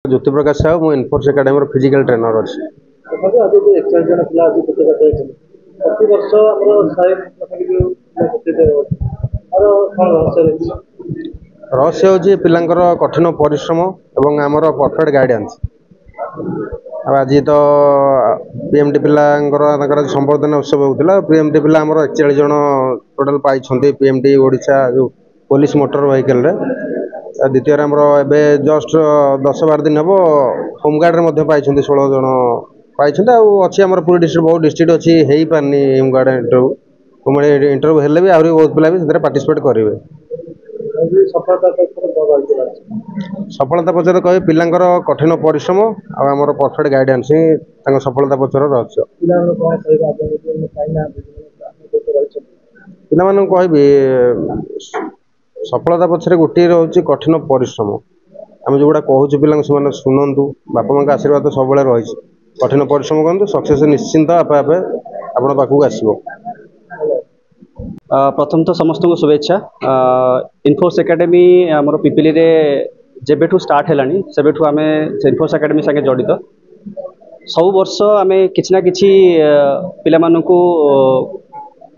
ज्योति प्रकाश साहू मु enforce academy physical trainer अच्छी। रहस्य हूँ पिलांकर कठिन परिश्रम एवं आमर परफेक्ट गाइडेंस। आज तो पीएमटी पिलांकर संबर्धना उत्सव होता। पीएमटी पिला 41 जन टोटाल पाई पीएमटी ओडिशा जो पुलिस मोटर व्हीकल रे। द्वितीय जस्ट 10-12 दिन हम होमगार्ड पाई 16 जन पाई अच्छी आम पूरी डिस्ट्रिक्ट बहुत डिस्ट्रिक्ट अच्छी हो पारनी होमगार्ड इंटरव्यू इंटरव्यू हेल्ले भी आहरी बहुत पिला भी पार्टिसिपेट करेंगे। सफलता पचर कह पिलांकर कठिन परिश्रम आमर परफेक्ट गाइडेंस ही सफलता पचर रहस्य। पिला कह सफलता पछरे गोटे रोचे कठिन परिश्रम। आम जो गुड़ा कहूँ पिला से शुणु बापा माँ आशीर्वाद तो सब रही। कठिन परिश्रम करूँ सक्सेस निश्चिंत आपे आपे आपण पाखक आसो। प्रथम तो समस्त को शुभेच्छा। इनफोर्स एकेडमी आमर पिपिली रे जेबेठू स्टार्ट हेलानी सेबेठू आमे इनफोर्स एकेडमी संगे जड़ित। सब वर्ष आमे किछि ना किछि पिला मानकू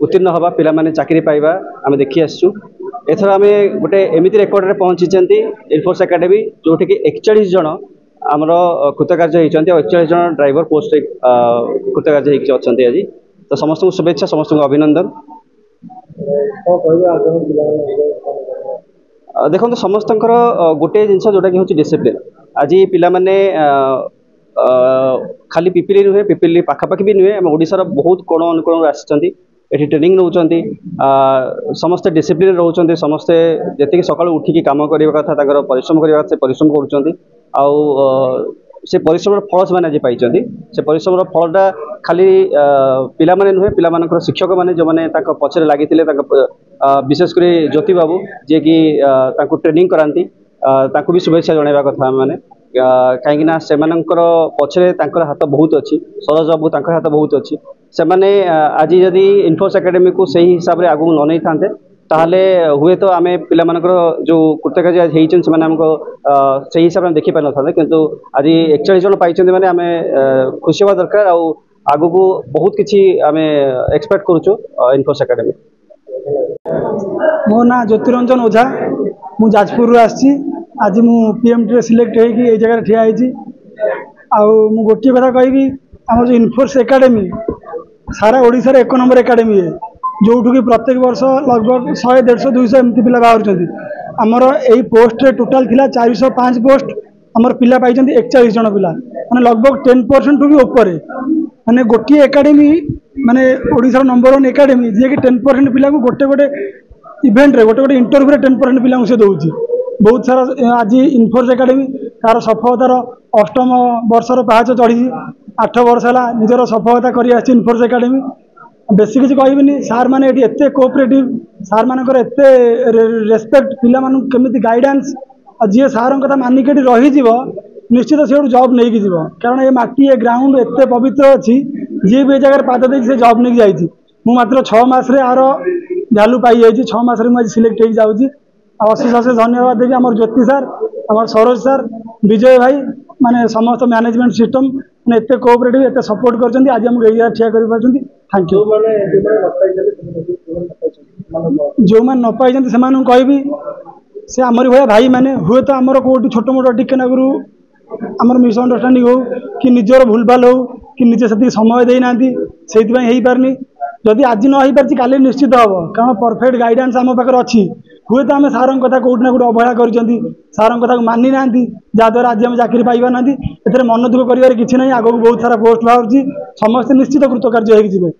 उत्तीर्ण हवा पिला माने चाकरी पाइबा आमे देखि आसछु। एथर आमे गोटे एमिति रेकर्ड रे पहुंची चंती इनफोर्स एकेडमी जोठी कि 41 जन आमर कृतकार्य होइचंती और 41 जन ड्राइवर पोस्ट कृतकार्य होइछि अछंती। आज तो समस्त को शुभेच्छा, समस्त को अभिनंदन। देखो समस्त गोटे जिनस जोटा कि हूँ डिसिप्लिन। आज पिला माने खाली पिपिली नुहे पिपिली पाखापाखि भी नुहे आम ओडिशार बहुत कोण अनुकोण आसी एठी ट्रेनिंग नौचंती। समस्ते डिसिप्लिन रोचंती। समस्ते जति सकाळु उठिकी काम करबा कथा ताकर परिश्रम करबा से परिश्रम करूचंती। आउ से परिश्रम फल से आज पाई। से परिश्रम फलटा खाली पिला माने नुहे पिला मानकर शिक्षक माने जो माने ताक पछरे लागिथिले विशेषकर ज्योति बाबू जे कि ताकू ट्रेनिंग करांती ताकू भी शुभेच्छा जणाइबा कथा माने कहीं से पछरे हाथ बहुत अच्छी। सरोज बाबू तांकर हाथ बहुत अच्छी। से माने आज जदि इनफोर्स एकेडमी को सही हिसाब से आगू न नहीं थांते ताहले हुए तो आमे पिला मानकर जो कृतकार्य होइछन से माने हमको सही हिसाब से देखि पार न थांते। किंतु आज 41 जन पाइछन माने आमे खुशी होवा दरकार। आ आगू को बहुत किछि आमे एक्सपेक्ट करूछु इनफोर्स एकेडमी। मो ना ज्योतिरंजन ओझा मु जाजपुर आसी। आज मु पीएमटी रे सिलेक्ट होई ए जगह ठिया आइछि। आ मु गोटे कथा कहबी हमर जो इनफोर्स एकेडमी सारा ओडिशा रे 1 नंबर एकेडमी है जो कि प्रत्येक वर्ष लगभग 100-150-200 एमती पिला बाहर। आमर यही पोस्ट रे टोटाल थिला 405 पोस्ट आमर पिला पाई 41 जन पिला माने लगभग 10% भी ऊपर माने गोटे एकेडमी माने ओडिशा नंबर 1 एकेडमी जे कि 10% पिला को गोटे गोटे इवेंट रे गोटे गोटे इंटरव्यू रे 10% पिला से दउची। बहुत सारा आज इनफोर्स एकेडमी तार सफलतार 8म वर्षर पाहाच चढ़ी 8 वर्ष है निजर सफलता कर इनफोर्स एकेडमी। बेसी किसी कहबिनी सार मैंने एते कोऑपरेटिव सार मानकर एते रेस्पेक्ट पिला मानक केमिति गाइडेंस जी सार कथा मानिक रही निश्चित से जॉब नहीं जीव। कारण ये माटी ये ग्राउंड एते पवित्र अच्छी जी भी जगह पाद दे से जॉब नहीं जाइए। मु मात्र 6 मास आर भैल्यू पाई जाइए। 6 मास मुझे सिलेक्ट हो जाऊँगी। अशेष अशेष धन्यवाद देवी आम ज्योति सार आम सरोज सार विजय भाई माने समस्त मैनेजमेंट सिस्टम मैंने एते कोऑपरेटिव एते सपोर्ट करछंती। आज हम एरिया ठिया करि पाछंती। Thank you. जो मैंने न पाई से कहबी से आमरी भाई भाई मैंने हुए तो आमर कोटी छोट मोट टिके नगरू आमर मिसअंडरस्टैंडिंग हो कि निजर भूलभाल हो कि निजे से समय देना से पारनी। जदि आज न हो पार्टी काली निश्चित हम कारण परफेक्ट गाइडेंस आम पाखे अच्छी। हुए तो आम सार कथा कौटना कौट अवहेला कर सार कथा मानी ना जहाद्वारा आज आम चाकरी पाइबा ना ए मन दुख कर किसी ना। आगे बहुत सारा पोस्ट बाहर समस्त निश्चित कृतकार्य हो।